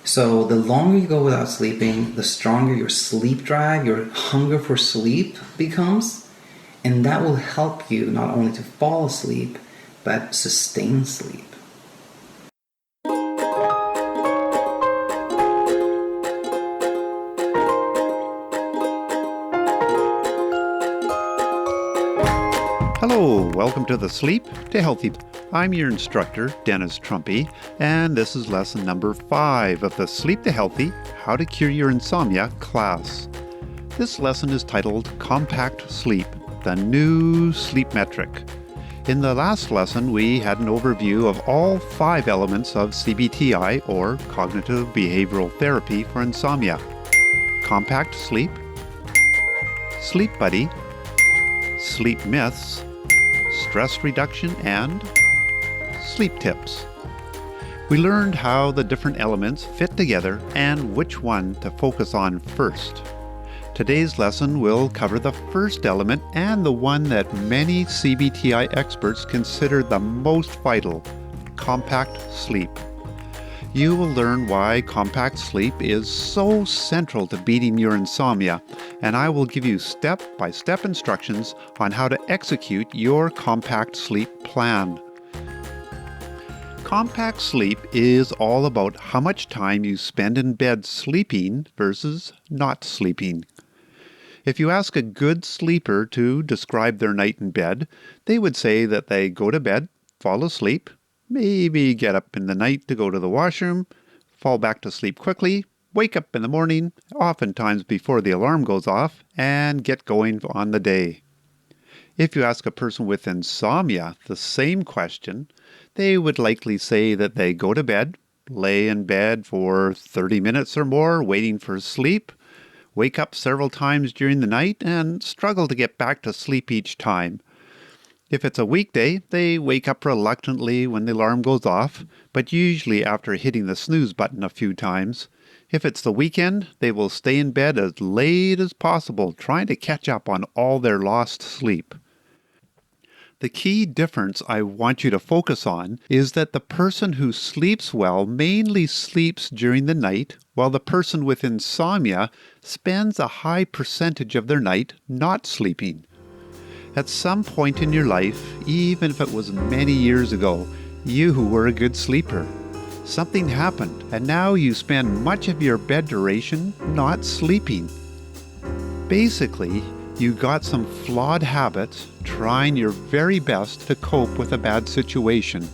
So the longer you go without sleeping, the stronger your sleep drive, your hunger for sleep becomes, and that will help you not only to fall asleep, but sustain sleep. Hello, welcome to the Sleep to Healthy. I'm your instructor, Dennis Trumpy, and this is lesson number 5 of the Sleep to Healthy, How to Cure Your Insomnia class. This lesson is titled Compact Sleep, the New Sleep Metric. In the last lesson, we had an overview of all 5 elements of CBTI, or Cognitive Behavioral Therapy for Insomnia. Compact Sleep, Sleep Buddy, Sleep Myths, Stress Reduction, and Sleep Tips. We learned how the different elements fit together and which one to focus on first. Today's lesson will cover the first element and the one that many CBTI experts consider the most vital, compact sleep. You will learn why compact sleep is so central to beating your insomnia, and I will give you step-by-step instructions on how to execute your compact sleep plan. Compact sleep is all about how much time you spend in bed sleeping versus not sleeping. If you ask a good sleeper to describe their night in bed, they would say that they go to bed, fall asleep, maybe get up in the night to go to the washroom, fall back to sleep quickly, wake up in the morning, oftentimes before the alarm goes off, and get going on the day. If you ask a person with insomnia the same question, they would likely say that they go to bed, lay in bed for 30 minutes or more waiting for sleep, wake up several times during the night, and struggle to get back to sleep each time. If it's a weekday, they wake up reluctantly when the alarm goes off, but usually after hitting the snooze button a few times. If it's the weekend, they will stay in bed as late as possible, trying to catch up on all their lost sleep. The key difference I want you to focus on is that the person who sleeps well mainly sleeps during the night, while the person with insomnia spends a high percentage of their night not sleeping. At some point in your life, even if it was many years ago, you were a good sleeper. Something happened, and now you spend much of your bed duration not sleeping. Basically, you got some flawed habits, trying your very best to cope with a bad situation.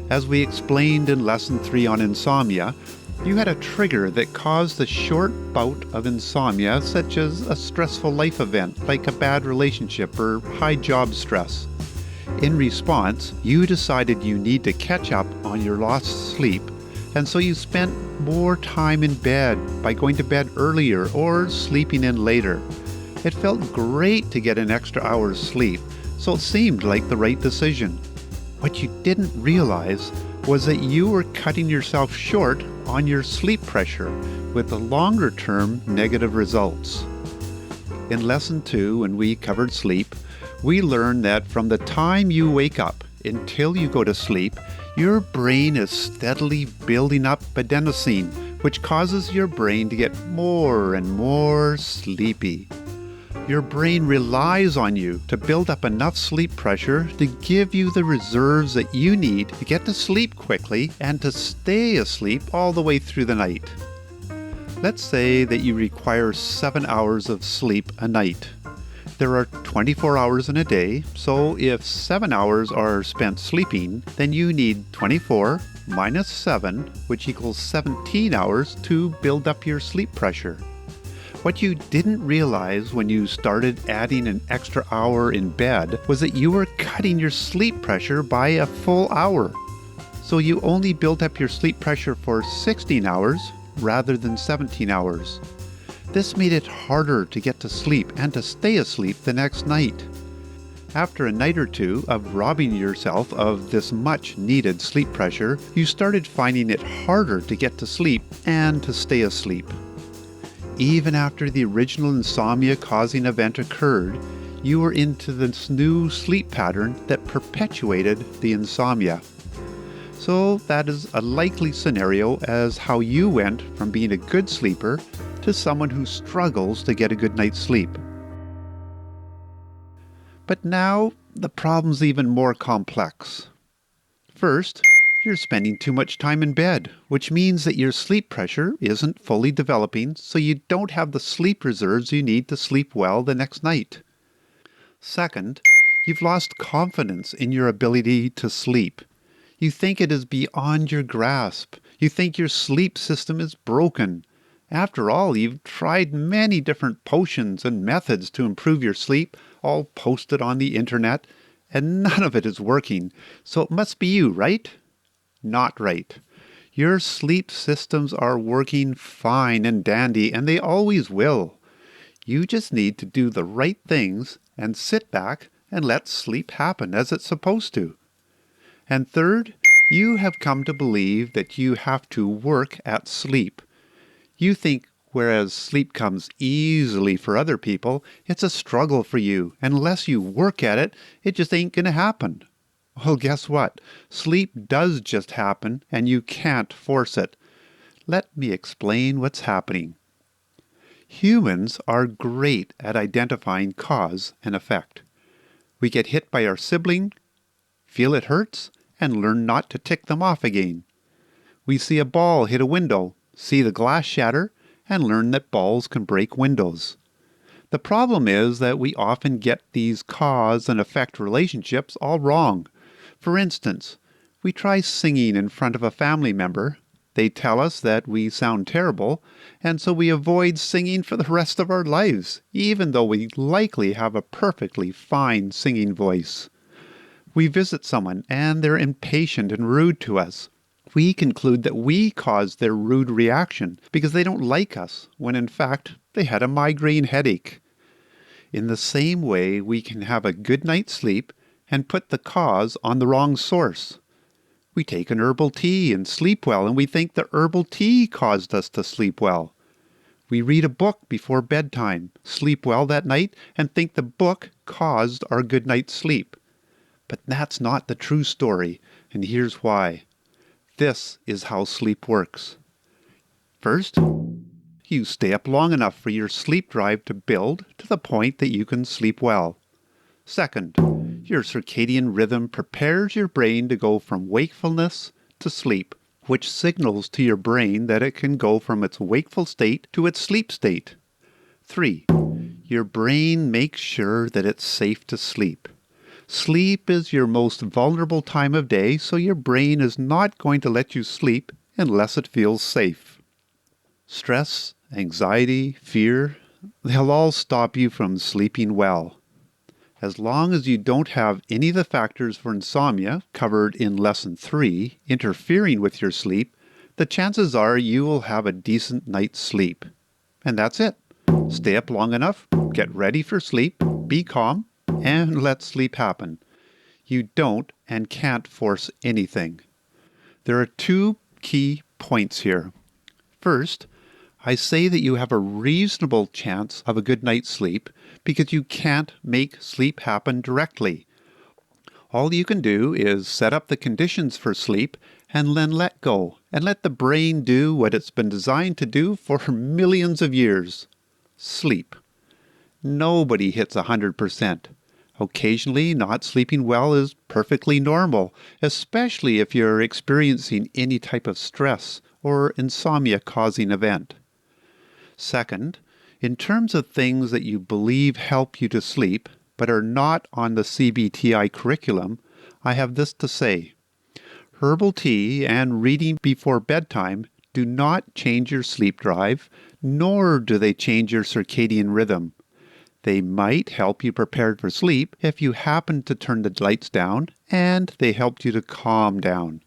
As we explained in Lesson 3 on insomnia, you had a trigger that caused a short bout of insomnia, such as a stressful life event like a bad relationship or high job stress. In response, you decided you need to catch up on your lost sleep, and so you spent more time in bed by going to bed earlier or sleeping in later. It felt great to get an extra hour's sleep, so it seemed like the right decision. What you didn't realize was that you were cutting yourself short on your sleep pressure with the longer-term negative results. In Lesson 2, when we covered sleep, we learned that from the time you wake up until you go to sleep, your brain is steadily building up adenosine, which causes your brain to get more and more sleepy. Your brain relies on you to build up enough sleep pressure to give you the reserves that you need to get to sleep quickly and to stay asleep all the way through the night. Let's say that you require 7 hours of sleep a night. There are 24 hours in a day, so if 7 hours are spent sleeping, then you need 24 minus 7, which equals 17 hours to build up your sleep pressure. What you didn't realize when you started adding an extra hour in bed was that you were cutting your sleep pressure by a full hour. So you only built up your sleep pressure for 16 hours rather than 17 hours. This made it harder to get to sleep and to stay asleep the next night. After a night or two of robbing yourself of this much needed sleep pressure, you started finding it harder to get to sleep and to stay asleep. Even after the original insomnia-causing event occurred, you were into this new sleep pattern that perpetuated the insomnia. So that is a likely scenario as how you went from being a good sleeper to someone who struggles to get a good night's sleep. But now the problem's even more complex. First, you're spending too much time in bed, which means that your sleep pressure isn't fully developing, so you don't have the sleep reserves you need to sleep well the next night. Second, you've lost confidence in your ability to sleep. You think it is beyond your grasp. You think your sleep system is broken. After all, you've tried many different potions and methods to improve your sleep, all posted on the internet, and none of it is working. So it must be you, right? Not right. Your sleep systems are working fine and dandy, and they always will. You just need to do the right things and sit back and let sleep happen as it's supposed to. And third, you have come to believe that you have to work at sleep. You think whereas sleep comes easily for other people, it's a struggle for you, and unless you work at it, it just ain't going to happen. Well, guess what? Sleep does just happen, and you can't force it. Let me explain what's happening. Humans are great at identifying cause and effect. We get hit by our sibling, feel it hurts, and learn not to tick them off again. We see a ball hit a window, see the glass shatter, and learn that balls can break windows. The problem is that we often get these cause and effect relationships all wrong. For instance, we try singing in front of a family member. They tell us that we sound terrible, and so we avoid singing for the rest of our lives, even though we likely have a perfectly fine singing voice. We visit someone and they're impatient and rude to us. We conclude that we caused their rude reaction because they don't like us, when in fact they had a migraine headache. In the same way, we can have a good night's sleep and put the cause on the wrong source. We take an herbal tea and sleep well, and we think the herbal tea caused us to sleep well. We read a book before bedtime, sleep well that night, and think the book caused our good night's sleep. But that's not the true story, and here's why. This is how sleep works. First, you stay up long enough for your sleep drive to build to the point that you can sleep well. Second, your circadian rhythm prepares your brain to go from wakefulness to sleep, which signals to your brain that it can go from its wakeful state to its sleep state. 3. Your brain makes sure that it's safe to sleep. Sleep is your most vulnerable time of day, so your brain is not going to let you sleep unless it feels safe. Stress, anxiety, fear, they'll all stop you from sleeping well. As long as you don't have any of the factors for insomnia covered in Lesson 3 interfering with your sleep, the chances are you will have a decent night's sleep. And that's it. Stay up long enough, get ready for sleep, be calm, and let sleep happen. You don't and can't force anything. There are 2 key points here. First, I say that you have a reasonable chance of a good night's sleep because you can't make sleep happen directly. All you can do is set up the conditions for sleep and then let go and let the brain do what it's been designed to do for millions of years. Sleep. Nobody hits 100%. Occasionally, not sleeping well is perfectly normal, especially if you're experiencing any type of stress or insomnia-causing event. Second, in terms of things that you believe help you to sleep, but are not on the CBTI curriculum, I have this to say. Herbal tea and reading before bedtime do not change your sleep drive, nor do they change your circadian rhythm. They might help you prepare for sleep if you happen to turn the lights down and they helped you to calm down.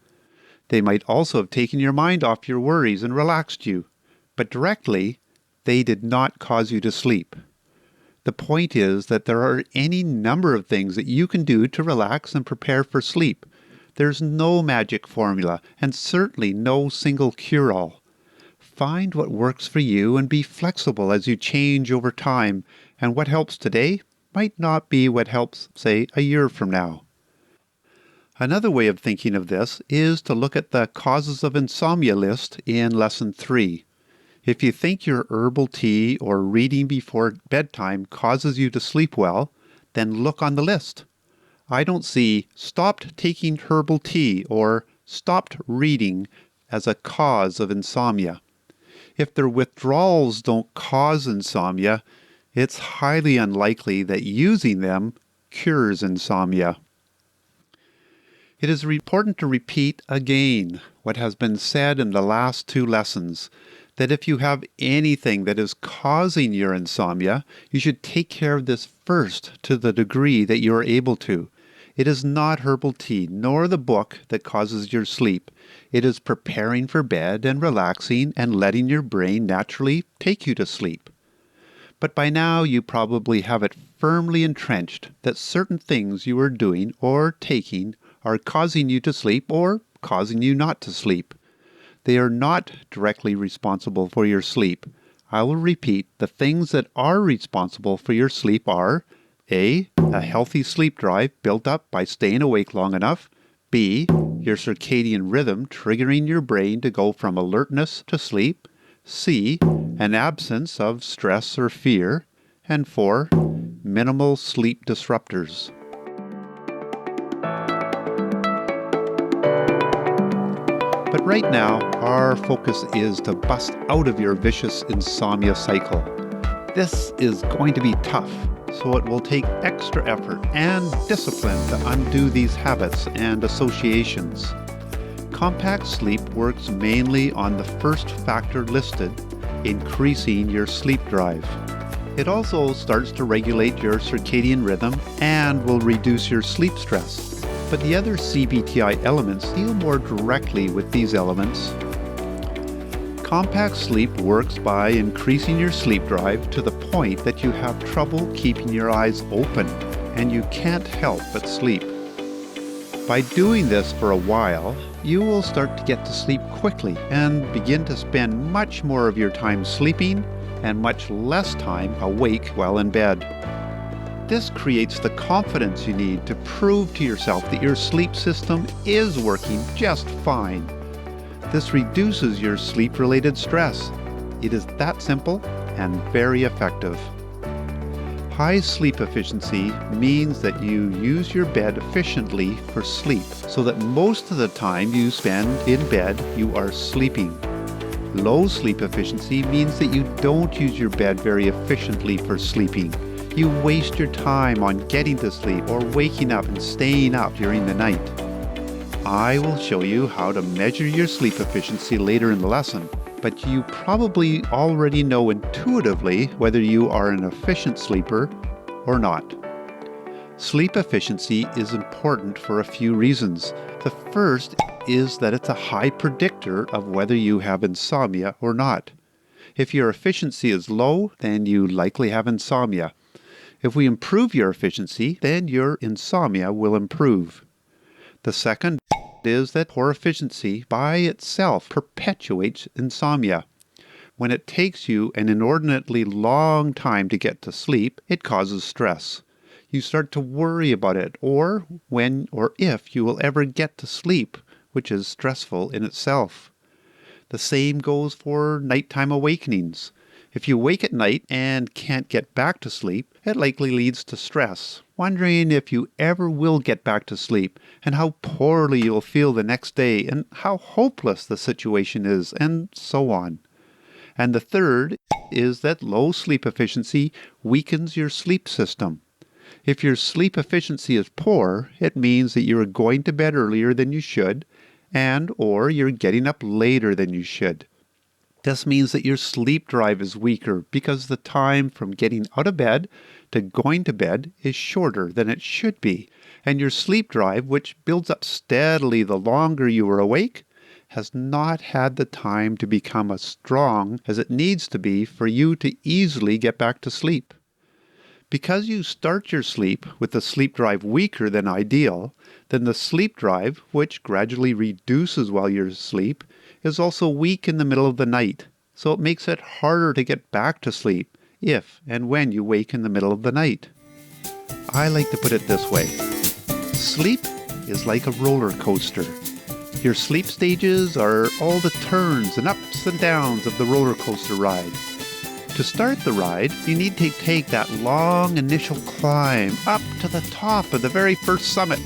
They might also have taken your mind off your worries and relaxed you, but directly, they did not cause you to sleep. The point is that there are any number of things that you can do to relax and prepare for sleep. There's no magic formula and certainly no single cure-all. Find what works for you and be flexible as you change over time, and what helps today might not be what helps, say, a year from now. Another way of thinking of this is to look at the causes of insomnia list in Lesson 3. If you think your herbal tea or reading before bedtime causes you to sleep well, then look on the list. I don't see stopped taking herbal tea or stopped reading as a cause of insomnia. If their withdrawals don't cause insomnia, it's highly unlikely that using them cures insomnia. It is important to repeat again what has been said in the last 2 lessons, that if you have anything that is causing your insomnia, you should take care of this first to the degree that you are able to. It is not herbal tea nor the book that causes your sleep. It is preparing for bed and relaxing and letting your brain naturally take you to sleep. But by now you probably have it firmly entrenched that certain things you are doing or taking are causing you to sleep or causing you not to sleep. They are not directly responsible for your sleep. I will repeat, the things that are responsible for your sleep are A. A healthy sleep drive built up by staying awake long enough. B. Your circadian rhythm triggering your brain to go from alertness to sleep. C. An absence of stress or fear. And 4. Minimal sleep disruptors. But right now, our focus is to bust out of your vicious insomnia cycle. This is going to be tough, so it will take extra effort and discipline to undo these habits and associations. Compact sleep works mainly on the first factor listed, increasing your sleep drive. It also starts to regulate your circadian rhythm and will reduce your sleep stress. But the other CBTI elements deal more directly with these elements. Compact sleep works by increasing your sleep drive to the point that you have trouble keeping your eyes open and you can't help but sleep. By doing this for a while, you will start to get to sleep quickly and begin to spend much more of your time sleeping and much less time awake while in bed. This creates the confidence you need to prove to yourself that your sleep system is working just fine. This reduces your sleep-related stress. It is that simple and very effective. High sleep efficiency means that you use your bed efficiently for sleep, so that most of the time you spend in bed, you are sleeping. Low sleep efficiency means that you don't use your bed very efficiently for sleeping. You waste your time on getting to sleep or waking up and staying up during the night. I will show you how to measure your sleep efficiency later in the lesson, but you probably already know intuitively whether you are an efficient sleeper or not. Sleep efficiency is important for a few reasons. The first is that it's a high predictor of whether you have insomnia or not. If your efficiency is low, then you likely have insomnia. If we improve your efficiency, then your insomnia will improve. The second is that poor efficiency by itself perpetuates insomnia. When it takes you an inordinately long time to get to sleep, it causes stress. You start to worry about it, or when or if you will ever get to sleep, which is stressful in itself. The same goes for nighttime awakenings. If you wake at night and can't get back to sleep, it likely leads to stress, wondering if you ever will get back to sleep, and how poorly you'll feel the next day, and how hopeless the situation is, and so on. And the third is that low sleep efficiency weakens your sleep system. If your sleep efficiency is poor, it means that you are going to bed earlier than you should, and or you're getting up later than you should. This means that your sleep drive is weaker because the time from getting out of bed to going to bed is shorter than it should be, and your sleep drive, which builds up steadily the longer you are awake, has not had the time to become as strong as it needs to be for you to easily get back to sleep. Because you start your sleep with the sleep drive weaker than ideal, then the sleep drive, which gradually reduces while you're asleep, is also weak in the middle of the night, so it makes it harder to get back to sleep if and when you wake in the middle of the night. I like to put it this way. Sleep is like a roller coaster. Your sleep stages are all the turns and ups and downs of the roller coaster ride. To start the ride, you need to take that long initial climb up to the top of the very first summit.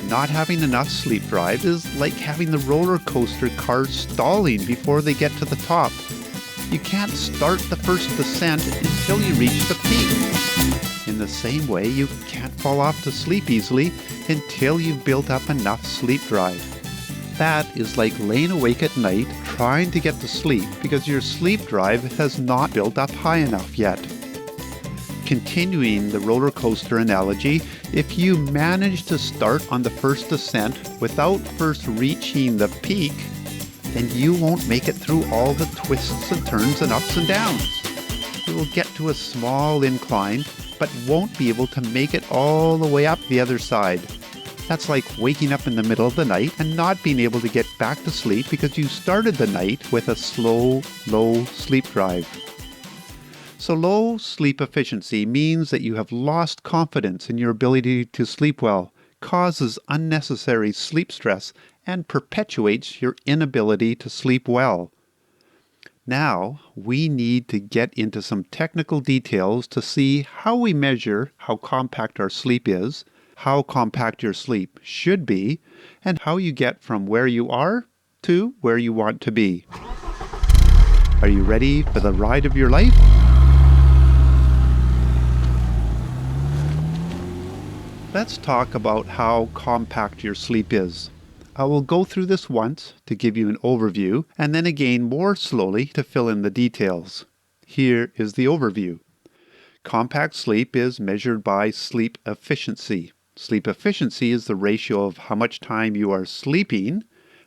Not having enough sleep drive is like having the roller coaster cars stalling before they get to the top. You can't start the first descent until you reach the peak. In the same way, you can't fall off to sleep easily until you've built up enough sleep drive. That is like laying awake at night trying to get to sleep because your sleep drive has not built up high enough yet. Continuing the roller coaster analogy, if you manage to start on the first descent without first reaching the peak, then you won't make it through all the twists and turns and ups and downs. You will get to a small incline, but won't be able to make it all the way up the other side. That's like waking up in the middle of the night and not being able to get back to sleep because you started the night with a slow, low sleep drive. So low sleep efficiency means that you have lost confidence in your ability to sleep well, causes unnecessary sleep stress, and perpetuates your inability to sleep well. Now, we need to get into some technical details to see how we measure how compact our sleep is, how compact your sleep should be, and how you get from where you are to where you want to be. Are you ready for the ride of your life? Let's talk about how compact your sleep is. I will go through this once to give you an overview, and then again more slowly to fill in the details. Here is the overview. Compact sleep is measured by sleep efficiency. Sleep efficiency is the ratio of how much time you are sleeping,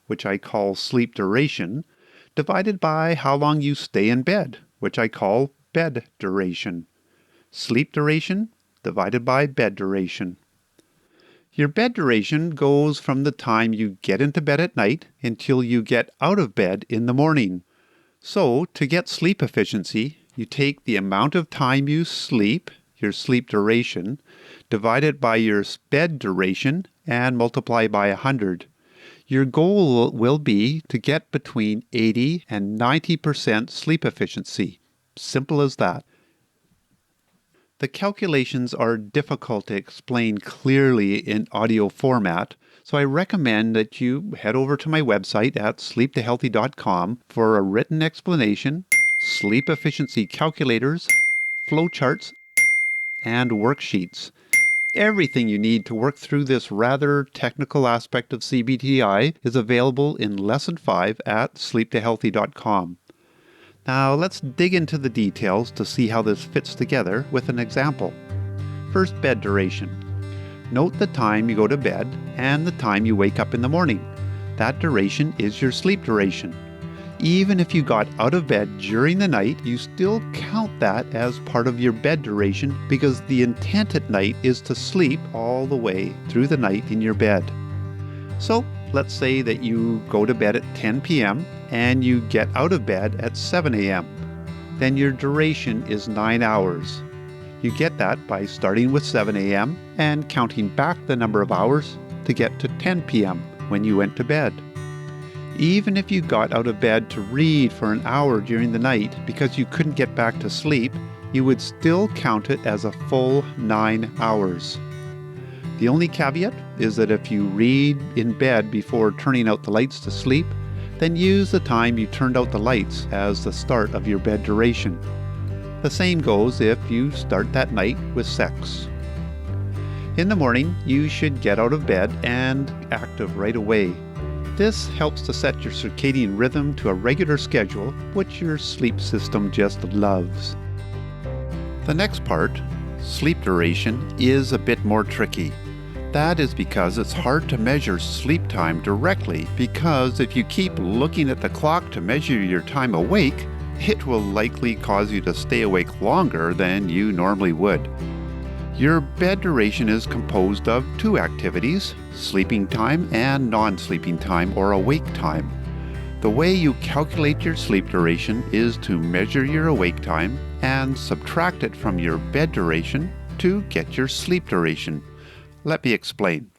which I call sleep duration, divided by how long you stay in bed, which I call bed duration. Sleep duration divided by bed duration. Your bed duration goes from the time you get into bed at night until you get out of bed in the morning. So, to get sleep efficiency, you take the amount of time you sleep, your sleep duration, divided by your bed duration, and multiply by 100. Your goal will be to get between 80 and 90% sleep efficiency. Simple as that. The calculations are difficult to explain clearly in audio format, so I recommend that you head over to my website at sleeptohealthy.com for a written explanation, sleep efficiency calculators, flowcharts, and worksheets. Everything you need to work through this rather technical aspect of CBTI is available in Lesson 5 at sleeptohealthy.com. Now let's dig into the details to see how this fits together with an example. First, bed duration. Note the time you go to bed and the time you wake up in the morning. That duration is your sleep duration. Even if you got out of bed during the night, you still count that as part of your bed duration because the intent at night is to sleep all the way through the night in your bed. So, let's say that you go to bed at 10 p.m. and you get out of bed at 7 a.m. Then your duration is 9 hours. You get that by starting with 7 a.m. and counting back the number of hours to get to 10 p.m. when you went to bed. Even if you got out of bed to read for an hour during the night because you couldn't get back to sleep, you would still count it as a full 9 hours. The only caveat is that if you read in bed before turning out the lights to sleep, then use the time you turned out the lights as the start of your bed duration. The same goes if you start that night with sex. In the morning, you should get out of bed and active right away. This helps to set your circadian rhythm to a regular schedule, which your sleep system just loves. The next part, sleep duration, is a bit more tricky. That is because it's hard to measure sleep time directly, because if you keep looking at the clock to measure your time awake, it will likely cause you to stay awake longer than you normally would. Your bed duration is composed of two activities, sleeping time and non-sleeping time or awake time. The way you calculate your sleep duration is to measure your awake time and subtract it from your bed duration to get your sleep duration. Let me explain.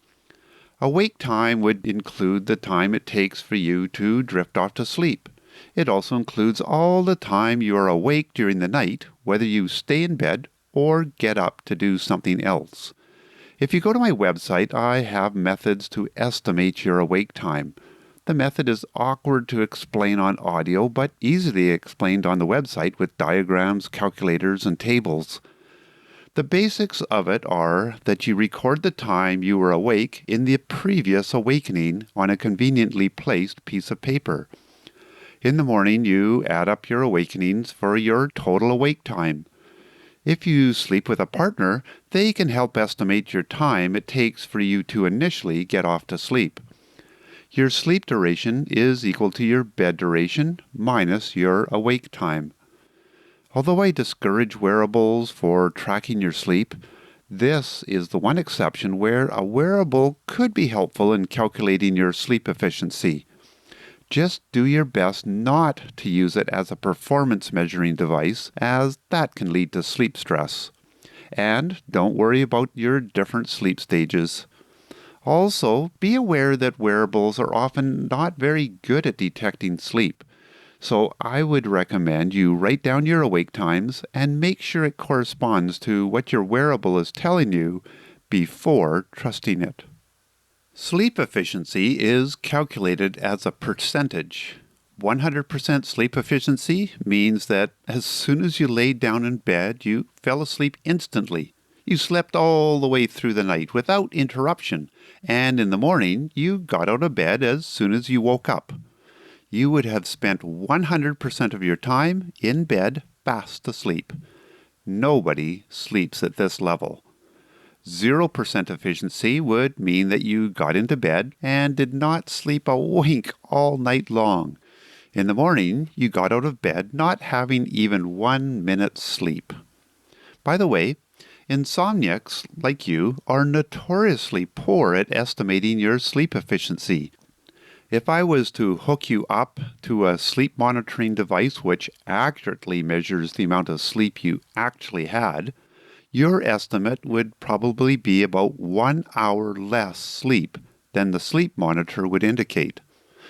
Awake time would include the time it takes for you to drift off to sleep. It also includes all the time you are awake during the night, whether you stay in bed or get up to do something else. If you go to my website, I have methods to estimate your awake time. The method is awkward to explain on audio, but easily explained on the website with diagrams, calculators, and tables. The basics of it are that you record the time you were awake in the previous awakening on a conveniently placed piece of paper. In the morning, you add up your awakenings for your total awake time. If you sleep with a partner, they can help estimate your time it takes for you to initially get off to sleep. Your sleep duration is equal to your bed duration minus your awake time. Although I discourage wearables for tracking your sleep, this is the one exception where a wearable could be helpful in calculating your sleep efficiency. Just do your best not to use it as a performance measuring device, as that can lead to sleep stress. And don't worry about your different sleep stages. Also, be aware that wearables are often not very good at detecting sleep. So I would recommend you write down your awake times and make sure it corresponds to what your wearable is telling you before trusting it. Sleep efficiency is calculated as a percentage. 100% sleep efficiency means that as soon as you laid down in bed, you fell asleep instantly. You slept all the way through the night without interruption, and in the morning you got out of bed as soon as you woke up. You would have spent 100% of your time in bed fast asleep. Nobody sleeps at this level. 0% efficiency would mean that you got into bed and did not sleep a wink all night long. In the morning, you got out of bed not having even 1 minute's sleep. By the way, insomniacs like you are notoriously poor at estimating your sleep efficiency. If I was to hook you up to a sleep monitoring device which accurately measures the amount of sleep you actually had, your estimate would probably be about 1 hour less sleep than the sleep monitor would indicate.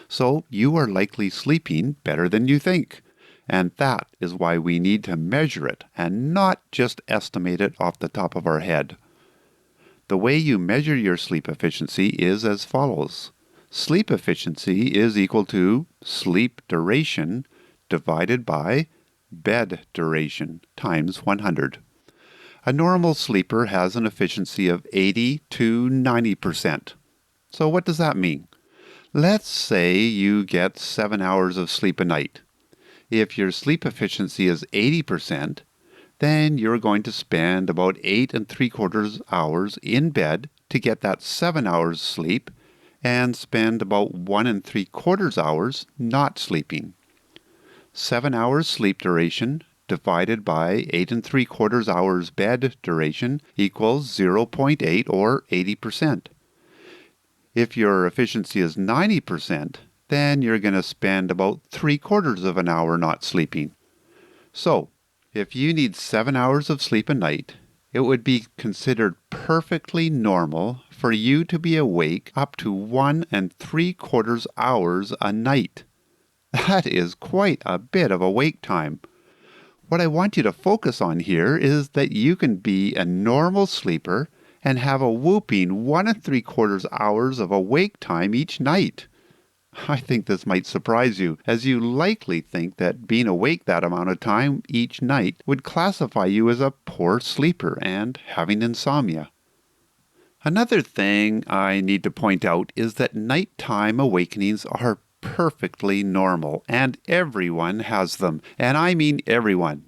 So you are likely sleeping better than you think. And that is why we need to measure it and not just estimate it off the top of our head. The way you measure your sleep efficiency is as follows. Sleep efficiency is equal to sleep duration divided by bed duration times 100. A normal sleeper has an efficiency of 80 to 90%. So what does that mean? Let's say you get 7 hours of sleep a night. If your sleep efficiency is 80%, then you're going to spend about 8 3/4 hours in bed to get that 7 hours sleep and spend about 1 3/4 hours not sleeping. 7 hours sleep duration divided by 8 3/4 hours bed duration equals 0.8 or 80%. If your efficiency is 90%, then you're going to spend about 3/4 of an hour not sleeping. So, if you need 7 hours of sleep a night, it would be considered perfectly normal for you to be awake up to 1 3/4 hours a night. That is quite a bit of awake time. What I want you to focus on here is that you can be a normal sleeper and have a whooping 1 3/4 hours of awake time each night. I think this might surprise you, as you likely think that being awake that amount of time each night would classify you as a poor sleeper and having insomnia. Another thing I need to point out is that nighttime awakenings are perfectly normal, and everyone has them, and I mean everyone.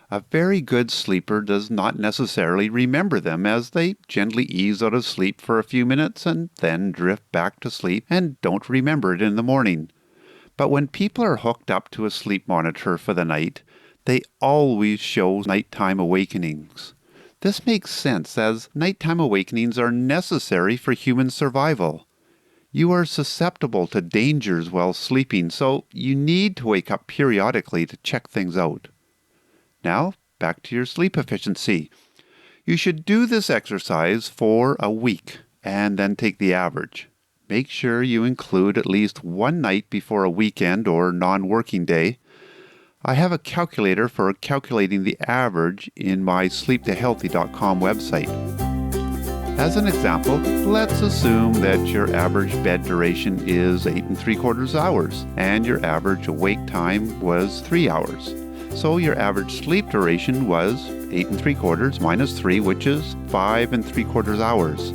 A very good sleeper does not necessarily remember them, as they gently ease out of sleep for a few minutes and then drift back to sleep and don't remember it in the morning. But when people are hooked up to a sleep monitor for the night, they always show nighttime awakenings. This makes sense, as nighttime awakenings are necessary for human survival. You are susceptible to dangers while sleeping, so you need to wake up periodically to check things out. Now, back to your sleep efficiency. You should do this exercise for a week and then take the average. Make sure you include at least one night before a weekend or non-working day. I have a calculator for calculating the average in my sleeptohealthy.com website. As an example, let's assume that your average bed duration is 8 3/4 hours and your average awake time was 3 hours. So your average sleep duration was 8 3/4 minus 3, which is 5 3/4 hours.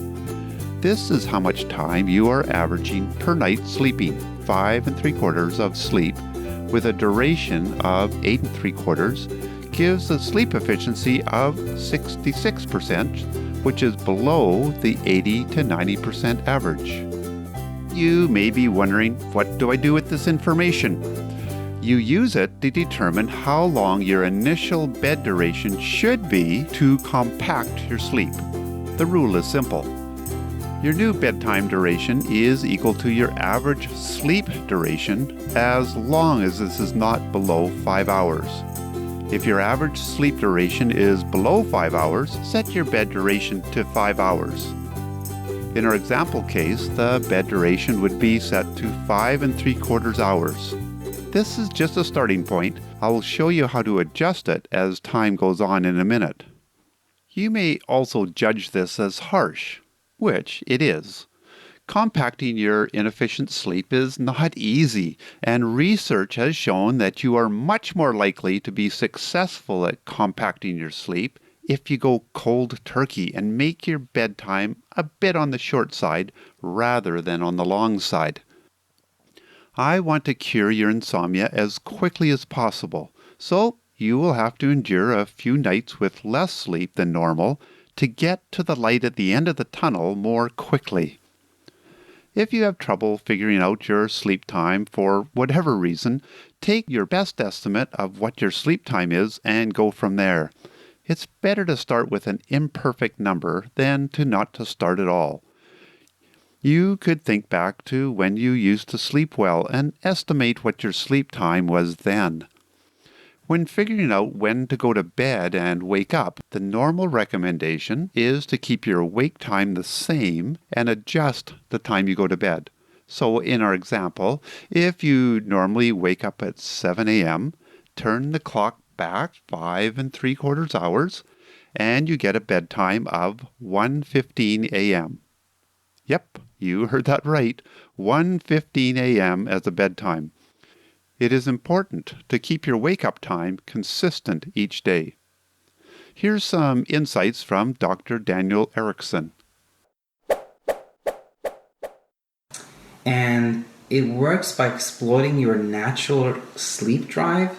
This is how much time you are averaging per night sleeping, 5 3/4 of sleep, with a duration of 8 3/4 gives a sleep efficiency of 66%, which is below the 80 to 90% average. You may be wondering, what do I do with this information? You use it to determine how long your initial bed duration should be to compact your sleep. The rule is simple. Your new bedtime duration is equal to your average sleep duration as long as this is not below 5 hours. If your average sleep duration is below 5 hours, set your bed duration to 5 hours. In our example case, the bed duration would be set to 5 3/4 hours. This is just a starting point. I will show you how to adjust it as time goes on in a minute. You may also judge this as harsh, which it is. Compacting your inefficient sleep is not easy, and research has shown that you are much more likely to be successful at compacting your sleep if you go cold turkey and make your bedtime a bit on the short side rather than on the long side. I want to cure your insomnia as quickly as possible, so you will have to endure a few nights with less sleep than normal to get to the light at the end of the tunnel more quickly. If you have trouble figuring out your sleep time for whatever reason, take your best estimate of what your sleep time is and go from there. It's better to start with an imperfect number than to not to start at all. You could think back to when you used to sleep well and estimate what your sleep time was then. When figuring out when to go to bed and wake up, the normal recommendation is to keep your wake time the same and adjust the time you go to bed. So in our example, if you normally wake up at 7 a.m., turn the clock back 5 3/4 hours, and you get a bedtime of 1:15 a.m. Yep, you heard that right, 1:15 a.m. as a bedtime. It is important to keep your wake-up time consistent each day. Here's some insights from Dr. Daniel Erickson. And it works by exploiting your natural sleep drive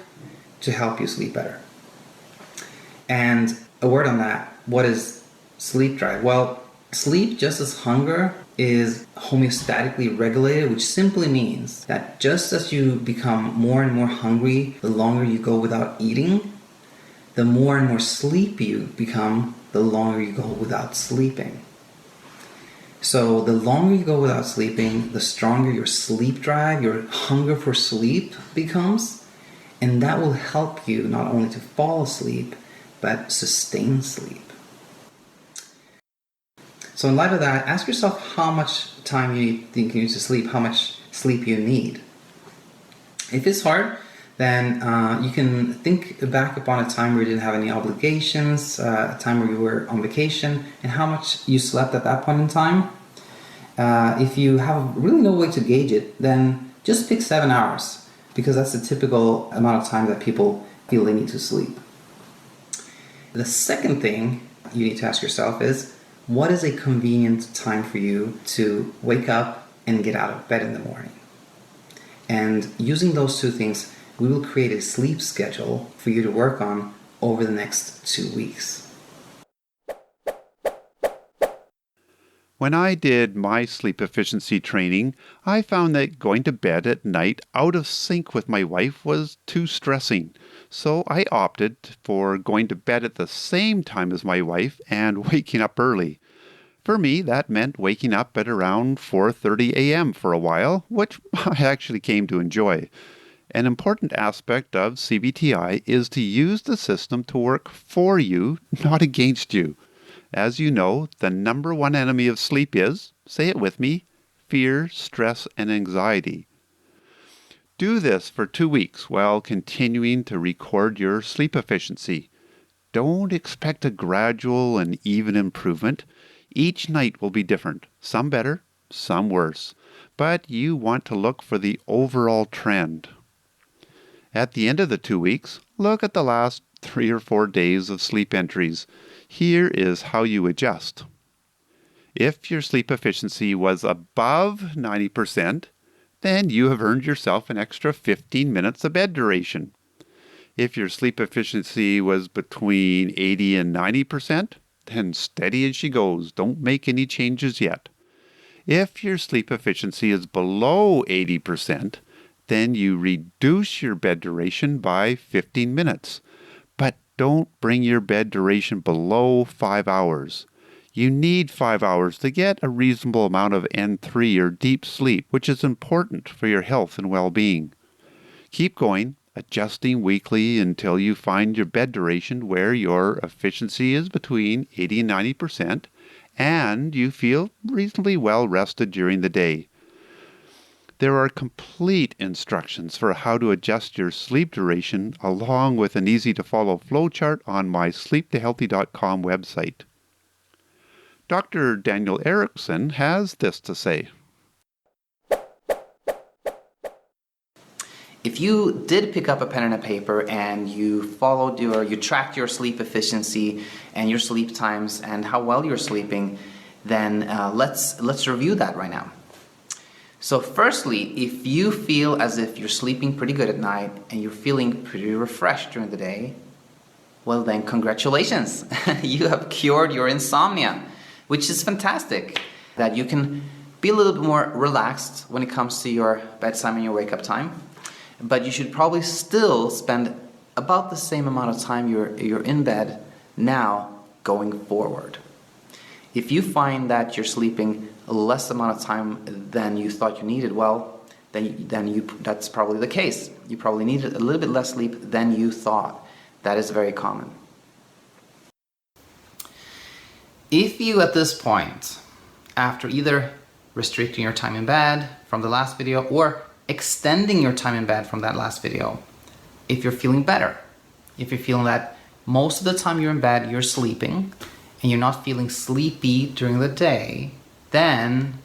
to help you sleep better. And a word on that, what is sleep drive? Well, sleep, just as hunger, is homeostatically regulated, which simply means that just as you become more and more hungry the longer you go without eating, the more and more sleepy you become the longer you go without sleeping. So the longer you go without sleeping, the stronger your sleep drive, your hunger for sleep becomes, and that will help you not only to fall asleep, but sustain sleep. So in light of that, ask yourself how much time you think you need to sleep, how much sleep you need. If it's hard, then you can think back upon a time where you didn't have any obligations, a time where you were on vacation, and how much you slept at that point in time. If you have really no way to gauge it, then just pick 7 hours, because that's the typical amount of time that people feel they need to sleep. The second thing you need to ask yourself is, what is a convenient time for you to wake up and get out of bed in the morning? And using those two things, we will create a sleep schedule for you to work on over the next 2 weeks. When I did my sleep efficiency training, I found that going to bed at night out of sync with my wife was too stressing. So I opted for going to bed at the same time as my wife and waking up early. For me, that meant waking up at around 4:30 a.m. for a while, which I actually came to enjoy. An important aspect of CBTI is to use the system to work for you, not against you. As you know, the number one enemy of sleep is, say it with me, fear, stress, and anxiety. Do this for 2 weeks while continuing to record your sleep efficiency. Don't expect a gradual and even improvement. Each night will be different, some better, some worse, but you want to look for the overall trend. At the end of the 2 weeks, look at the last 3 or 4 days of sleep entries. Here is how you adjust. If your sleep efficiency was above 90%, then you have earned yourself an extra 15 minutes of bed duration. If your sleep efficiency was between 80 and 90%, then steady as she goes. Don't make any changes yet. If your sleep efficiency is below 80%, then you reduce your bed duration by 15 minutes. But don't bring your bed duration below 5 hours. You need 5 hours to get a reasonable amount of N3 or deep sleep, which is important for your health and well-being. Keep going, adjusting weekly until you find your bed duration where your efficiency is between 80 and 90% and you feel reasonably well rested during the day. There are complete instructions for how to adjust your sleep duration along with an easy-to-follow flowchart on my sleeptohealthy.com website. Dr. Daniel Erickson has this to say. If you did pick up a pen and a paper and you tracked your sleep efficiency and your sleep times and how well you're sleeping, then let's review that right now. So firstly, if you feel as if you're sleeping pretty good at night and you're feeling pretty refreshed during the day, well then congratulations, you have cured your insomnia, which is fantastic. That you can be a little bit more relaxed when it comes to your bedtime and your wake-up time. But you should probably still spend about the same amount of time you're in bed now going forward. If you find that you're sleeping a less amount of time than you thought you needed, well, then that's probably the case. You probably needed a little bit less sleep than you thought. That is very common. If you at this point, after either restricting your time in bed from the last video or extending your time in bed from that last video, if you're feeling better, if you're feeling that most of the time you're in bed, you're sleeping, and you're not feeling sleepy during the day, then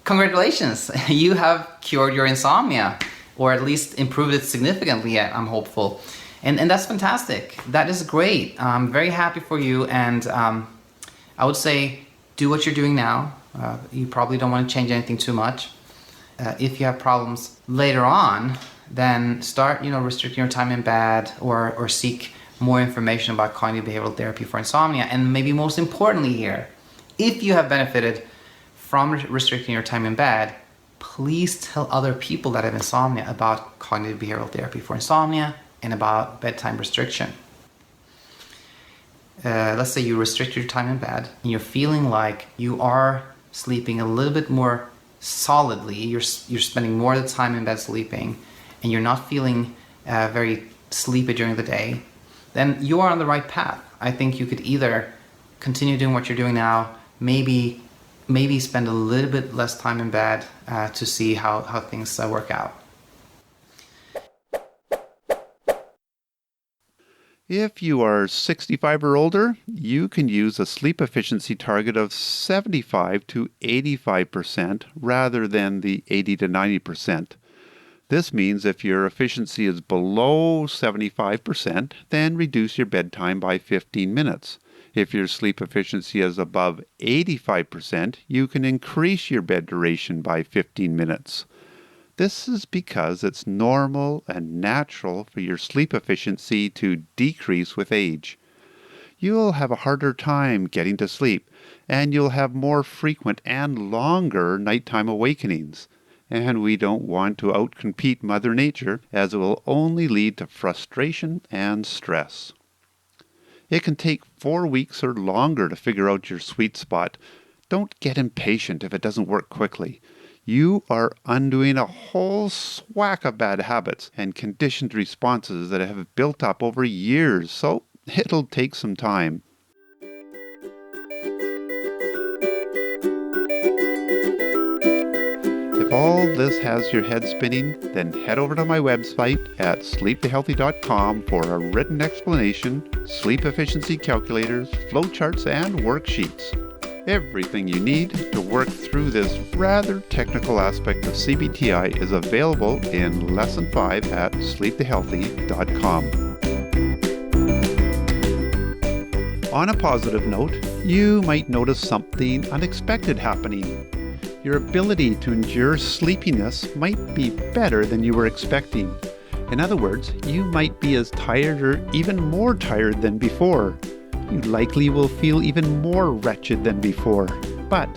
congratulations, you have cured your insomnia, or at least improved it significantly, I'm hopeful. And that's fantastic. That is great. I'm very happy for you, and I would say do what you're doing now. You probably don't want to change anything too much. If you have problems later on, then start restricting your time in bed or seek more information about cognitive behavioral therapy for insomnia. And maybe most importantly here, if you have benefited from restricting your time in bed, please tell other people that have insomnia about cognitive behavioral therapy for insomnia and about bedtime restriction. Let's say you restrict your time in bed and you're feeling like you are sleeping a little bit more solidly, you're spending more of the time in bed sleeping, and you're not feeling very sleepy during the day, then you are on the right path. I think you could either continue doing what you're doing now, maybe spend a little bit less time in bed to see how things work out. If you are 65 or older, you can use a sleep efficiency target of 75 to 85% rather than the 80 to 90%. This means if your efficiency is below 75%, then reduce your bedtime by 15 minutes. If your sleep efficiency is above 85%, you can increase your bed duration by 15 minutes. This is because it's normal and natural for your sleep efficiency to decrease with age. You'll have a harder time getting to sleep, and you'll have more frequent and longer nighttime awakenings. And we don't want to outcompete Mother Nature, as it will only lead to frustration and stress. It can take 4 weeks or longer to figure out your sweet spot. Don't get impatient if it doesn't work quickly. You are undoing a whole swack of bad habits and conditioned responses that have built up over years, so it'll take some time. If all this has your head spinning, then head over to my website at sleepthehealthy.com for a written explanation, sleep efficiency calculators, flowcharts, and worksheets. Everything you need to work through this rather technical aspect of CBTI is available in Lesson 5 at sleepthehealthy.com. On a positive note, you might notice something unexpected happening. Your ability to endure sleepiness might be better than you were expecting. In other words, you might be as tired or even more tired than before. You likely will feel even more wretched than before. But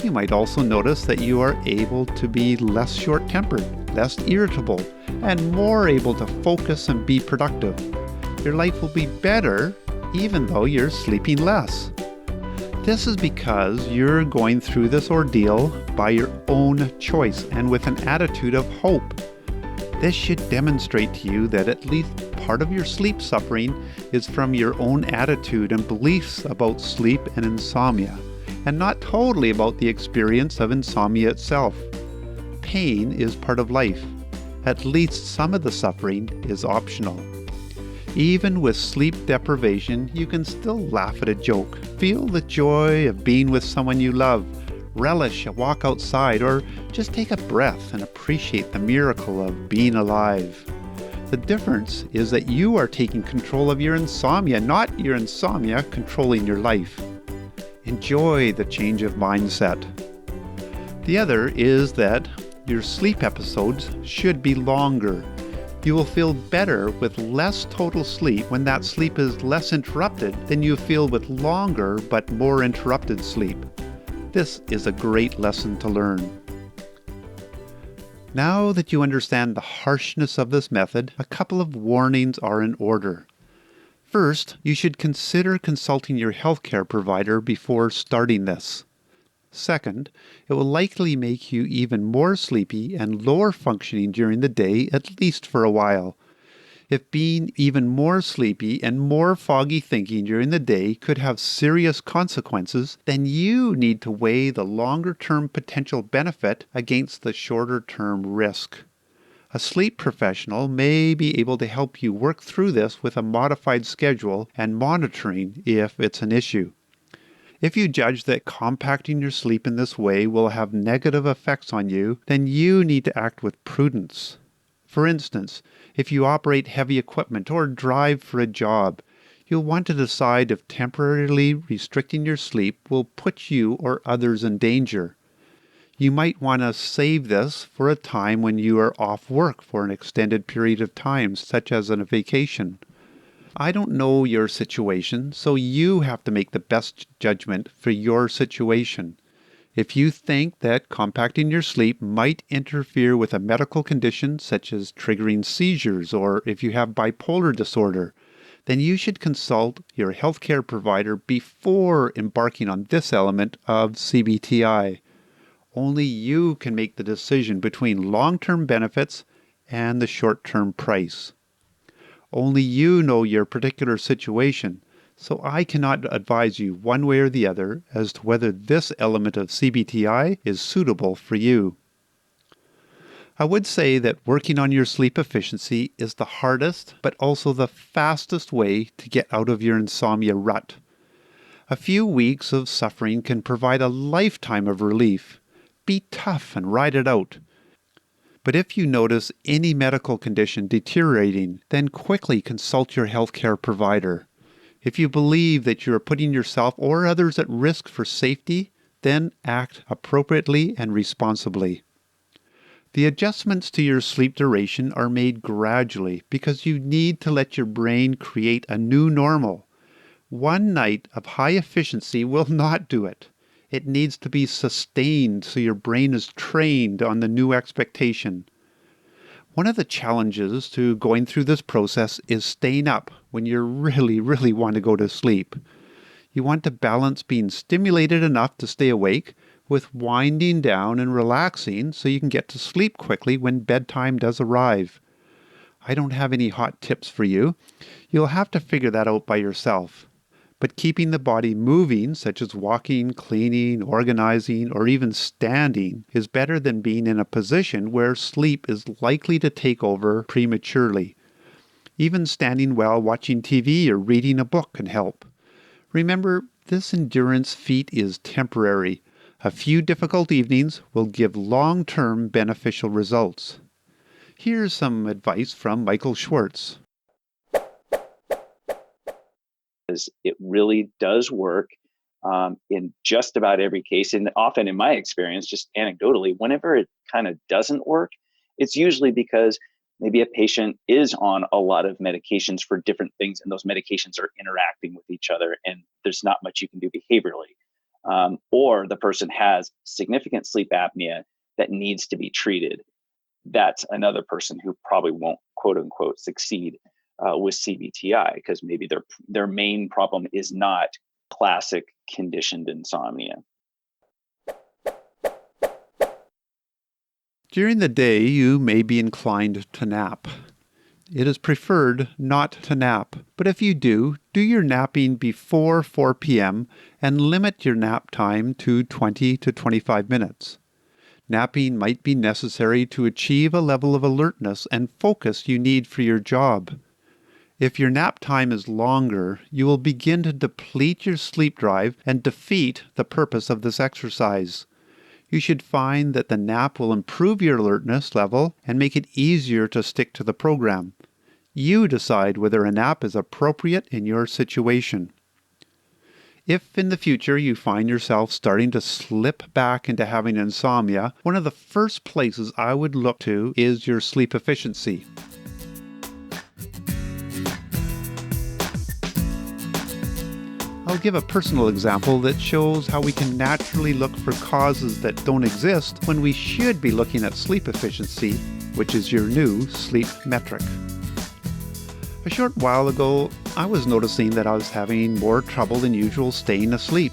you might also notice that you are able to be less short-tempered, less irritable, and more able to focus and be productive. Your life will be better even though you're sleeping less. This is because you're going through this ordeal by your own choice and with an attitude of hope. This should demonstrate to you that at least part of your sleep suffering is from your own attitude and beliefs about sleep and insomnia, and not totally about the experience of insomnia itself. Pain is part of life. At least some of the suffering is optional. Even with sleep deprivation, you can still laugh at a joke, feel the joy of being with someone you love, relish a walk outside, or just take a breath and appreciate the miracle of being alive. The difference is that you are taking control of your insomnia, not your insomnia controlling your life. Enjoy the change of mindset. The other is that your sleep episodes should be longer. You will feel better with less total sleep when that sleep is less interrupted than you feel with longer but more interrupted sleep. This is a great lesson to learn. Now that you understand the harshness of this method, a couple of warnings are in order. First, you should consider consulting your healthcare provider before starting this. Second, it will likely make you even more sleepy and lower functioning during the day, at least for a while. If being even more sleepy and more foggy thinking during the day could have serious consequences, then you need to weigh the longer-term potential benefit against the shorter-term risk. A sleep professional may be able to help you work through this with a modified schedule and monitoring if it's an issue. If you judge that compacting your sleep in this way will have negative effects on you, then you need to act with prudence. For instance, if you operate heavy equipment or drive for a job, you'll want to decide if temporarily restricting your sleep will put you or others in danger. You might want to save this for a time when you are off work for an extended period of time, such as on a vacation. I don't know your situation, so you have to make the best judgment for your situation. If you think that compacting your sleep might interfere with a medical condition such as triggering seizures, or if you have bipolar disorder, then you should consult your healthcare provider before embarking on this element of CBTI. Only you can make the decision between long-term benefits and the short-term price. Only you know your particular situation, so I cannot advise you one way or the other as to whether this element of CBTI is suitable for you. I would say that working on your sleep efficiency is the hardest, but also the fastest way to get out of your insomnia rut. A few weeks of suffering can provide a lifetime of relief. Be tough and ride it out. But if you notice any medical condition deteriorating, then quickly consult your healthcare provider. If you believe that you are putting yourself or others at risk for safety, then act appropriately and responsibly. The adjustments to your sleep duration are made gradually because you need to let your brain create a new normal. One night of high efficiency will not do it. It needs to be sustained so your brain is trained on the new expectation. One of the challenges to going through this process is staying up when you really want to go to sleep. You want to balance being stimulated enough to stay awake with winding down and relaxing so you can get to sleep quickly when bedtime does arrive. I don't have any hot tips for you. You'll have to figure that out by yourself. but keeping the body moving, such as walking, cleaning, organizing, or even standing, is better than being in a position where sleep is likely to take over prematurely. Even standing while watching TV or reading a book can help. Remember, this endurance feat is temporary. A few difficult evenings will give long-term beneficial results. Here's some advice from Michael Schwartz. It really does work in just about every case. And often in my experience, just anecdotally, whenever it kind of doesn't work, it's usually because maybe a patient is on a lot of medications for different things, and those medications are interacting with each other, and there's not much you can do behaviorally. Or the person has significant sleep apnea that needs to be treated. That's another person who probably won't, quote unquote, succeed with CBTI, because maybe their main problem is not classic conditioned insomnia. During the day, you may be inclined to nap. It is preferred not to nap, but if you do your napping before 4 p.m. and limit your nap time to 20 to 25 minutes. Napping might be necessary to achieve a level of alertness and focus you need for your job. If your nap time is longer, you will begin to deplete your sleep drive and defeat the purpose of this exercise. You should find that the nap will improve your alertness level and make it easier to stick to the program. You decide whether a nap is appropriate in your situation. If in the future you find yourself starting to slip back into having insomnia, one of the first places I would look to is your sleep efficiency. I'll give a personal example that shows how we can naturally look for causes that don't exist when we should be looking at sleep efficiency, which is your new sleep metric. A short while ago, I was noticing that I was having more trouble than usual staying asleep.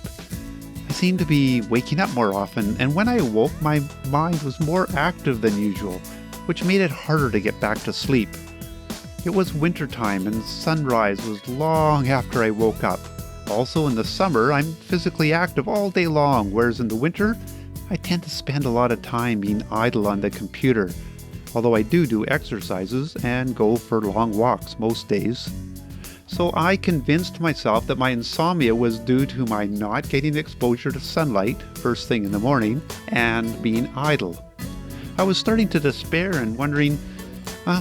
I seemed to be waking up more often, and when I awoke, my mind was more active than usual, which made it harder to get back to sleep. It was wintertime, and sunrise was long after I woke up. Also, in the summer, I'm physically active all day long, whereas in the winter, I tend to spend a lot of time being idle on the computer, although I do exercises and go for long walks most days. So I convinced myself that my insomnia was due to my not getting exposure to sunlight first thing in the morning and being idle. I was starting to despair and wondering,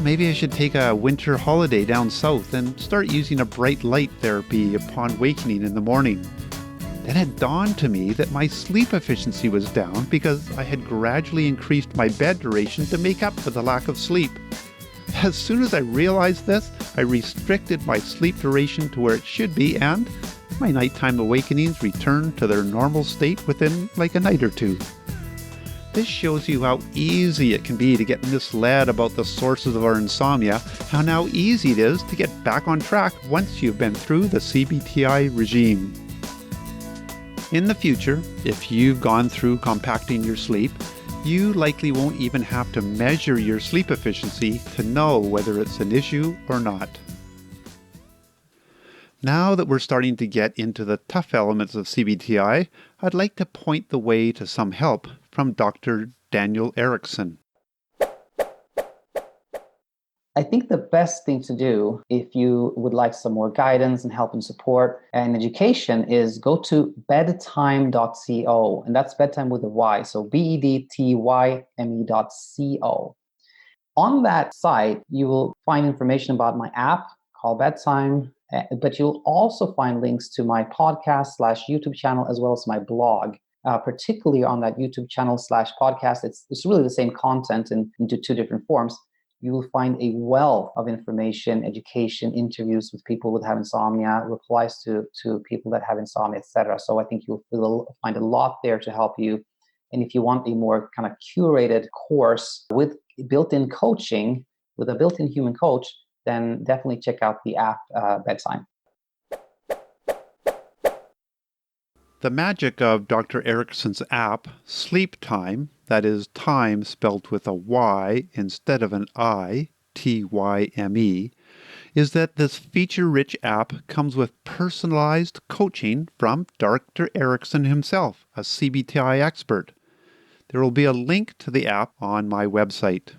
maybe I should take a winter holiday down south and start using a bright light therapy upon wakening in the morning. Then it dawned to me that my sleep efficiency was down because I had gradually increased my bed duration to make up for the lack of sleep. As soon as I realized this, I restricted my sleep duration to where it should be, and my nighttime awakenings returned to their normal state within like a night or two. This shows you how easy it can be to get misled about the sources of our insomnia, and how easy it is to get back on track once you've been through the CBTI regime. In the future, if you've gone through compacting your sleep, you likely won't even have to measure your sleep efficiency to know whether it's an issue or not. Now that we're starting to get into the tough elements of CBTI, I'd like to point the way to some help from Dr. Daniel Erickson. I think the best thing to do if you would like some more guidance and help and support and education is go to bedtime.co, and that's bedtime with a Y, so bedtyme.co. On that site, you will find information about my app called Bedtime, but you'll also find links to my podcast/YouTube channel as well as my blog. Particularly on that YouTube channel/podcast, it's really the same content into two different forms. You will find a wealth of information, education, interviews with people who have insomnia, replies to people that have insomnia, etc. So I think you'll find a lot there to help you. And if you want a more kind of curated course with built-in coaching, with a built-in human coach, then definitely check out the app Bedtime. The magic of Dr. Erickson's app, Sleep Time, that is time spelled with a Y instead of an I, T-Y-M-E, is that this feature-rich app comes with personalized coaching from Dr. Erickson himself, a CBTI expert. There will be a link to the app on my website.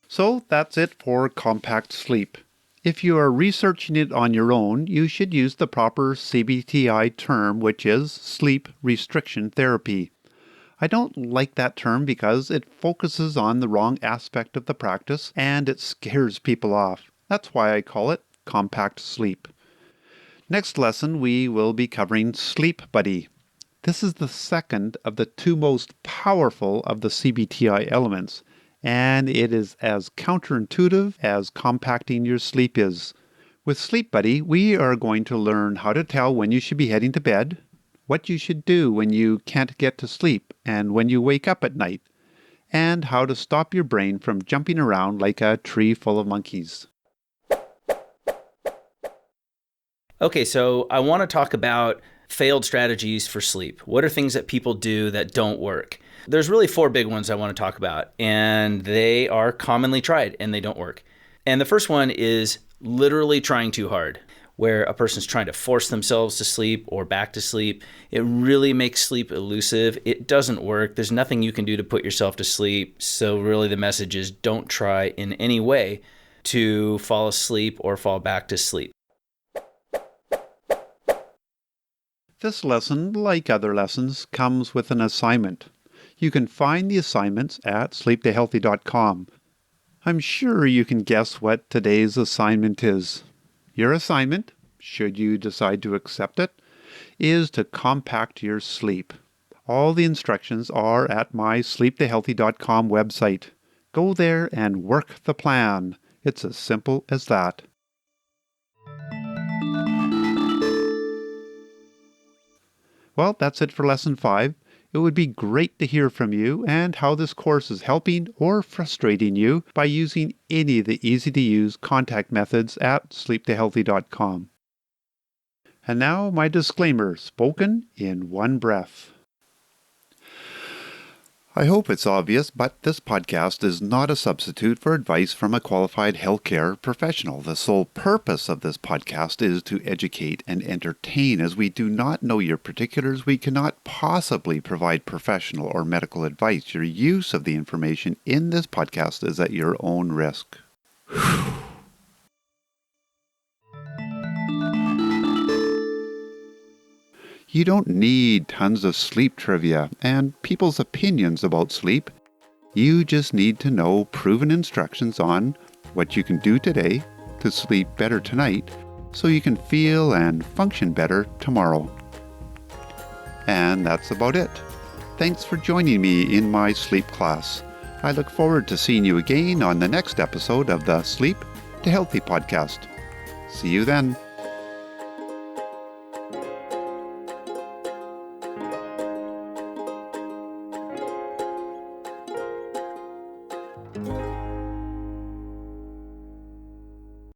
So that's it for Compact Sleep. If you are researching it on your own, you should use the proper CBTI term, which is sleep restriction therapy. I don't like that term because it focuses on the wrong aspect of the practice and it scares people off. That's why I call it Compact Sleep. Next lesson, we will be covering Sleep Buddy. This is the second of the two most powerful of the CBTI elements, and it is as counterintuitive as compacting your sleep is. With Sleep Buddy, we are going to learn how to tell when you should be heading to bed, what you should do when you can't get to sleep and when you wake up at night, and how to stop your brain from jumping around like a tree full of monkeys. Okay, so I want to talk about failed strategies for sleep. What are things that people do that don't work? There's really 4 big ones I want to talk about, and they are commonly tried and they don't work. And the first one is literally trying too hard, where a person's trying to force themselves to sleep or back to sleep. It really makes sleep elusive. It doesn't work. There's nothing you can do to put yourself to sleep. So really the message is don't try in any way to fall asleep or fall back to sleep. This lesson, like other lessons, comes with an assignment. You can find the assignments at sleeptohealthy.com. I'm sure you can guess what today's assignment is. Your assignment, should you decide to accept it, is to compact your sleep. All the instructions are at my sleeptohealthy.com website. Go there and work the plan. It's as simple as that. Well, that's it for Lesson 5. It would be great to hear from you and how this course is helping or frustrating you by using any of the easy-to-use contact methods at sleeptohealthy.com. And now my disclaimer, spoken in one breath. I hope it's obvious, but this podcast is not a substitute for advice from a qualified healthcare professional. The sole purpose of this podcast is to educate and entertain. As we do not know your particulars, we cannot possibly provide professional or medical advice. Your use of the information in this podcast is at your own risk. You don't need tons of sleep trivia and people's opinions about sleep. You just need to know proven instructions on what you can do today to sleep better tonight so you can feel and function better tomorrow. And that's about it. Thanks for joining me in my sleep class. I look forward to seeing you again on the next episode of the Sleep to Healthy podcast. See you then.